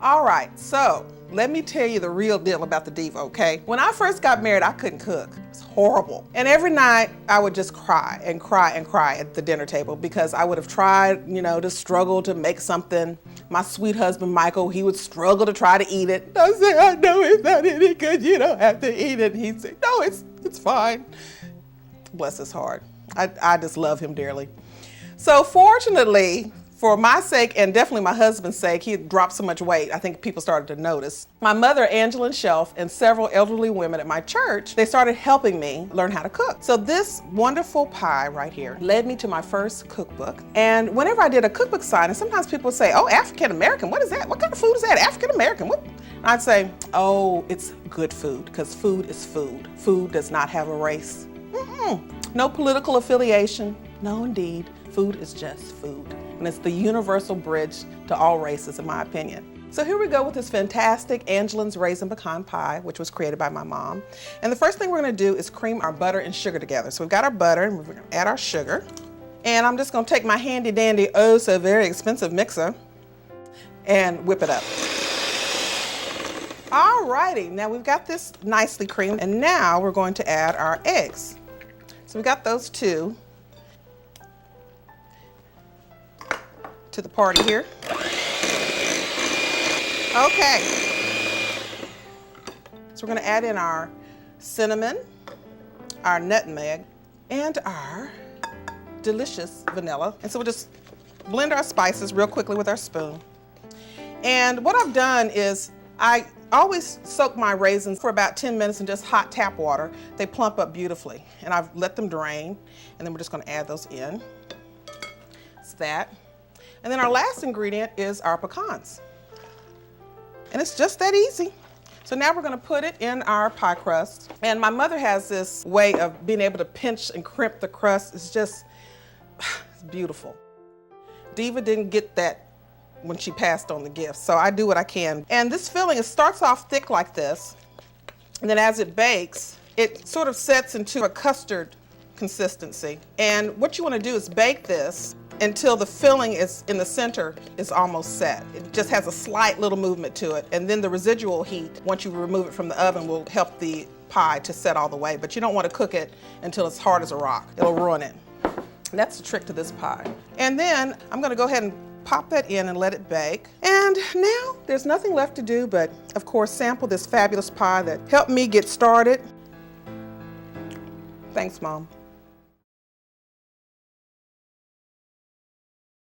All right, so let me tell you the real deal about the Diva, okay? When I first got married, I couldn't cook. It was horrible. And every night I would just cry and cry and cry at the dinner table because I would have tried, to struggle to make something. My sweet husband, Michael, he would struggle to try to eat it. I say, I know it's not any good, you don't have to eat it. And he'd say, no, it's fine. Bless his heart. I just love him dearly. So fortunately, for my sake and definitely my husband's sake, he had dropped so much weight, I think people started to notice. My mother, Angeline'S Shelf, and several elderly women at my church, they started helping me learn how to cook. So this wonderful pie right here led me to my first cookbook. And whenever I did a cookbook signing, sometimes people would say, oh, African-American, what is that? What kind of food is that? African-American, what? And I'd say, oh, it's good food, because food is food. Food does not have a race. No political affiliation, no indeed. Food is just food. And it's the universal bridge to all races, in my opinion. So here we go with this fantastic Angeline'S Raisin-Pecan Pie, which was created by my mom. And the first thing we're gonna do is cream our butter and sugar together. So we've got our butter, and we're gonna add our sugar. And I'm just gonna take my handy dandy, oh so very expensive mixer and whip it up. Alrighty, now we've got this nicely creamed, and now we're going to add our eggs. So we got those two to the party here. Okay. So we're gonna add in our cinnamon, our nutmeg, and our delicious vanilla. And so we'll just blend our spices real quickly with our spoon. And what I've done is I always soak my raisins for about 10 minutes in just hot tap water. They plump up beautifully. And I've let them drain. And then we're just gonna add those in. It's that. And then our last ingredient is our pecans. And it's just that easy. So now we're gonna put it in our pie crust. And my mother has this way of being able to pinch and crimp the crust. It's just, it's beautiful. Diva didn't get that when she passed on the gift, so I do what I can. And this filling, it starts off thick like this, and then as it bakes, it sort of sets into a custard consistency. And what you wanna do is bake this until the filling is in the center is almost set. It just has a slight little movement to it. And then the residual heat, once you remove it from the oven, will help the pie to set all the way. But you don't want to cook it until it's hard as a rock. It'll ruin it. And that's the trick to this pie. And then I'm gonna go ahead and pop that in and let it bake. And now there's nothing left to do but, of course, sample this fabulous pie that helped me get started. Thanks, Mom.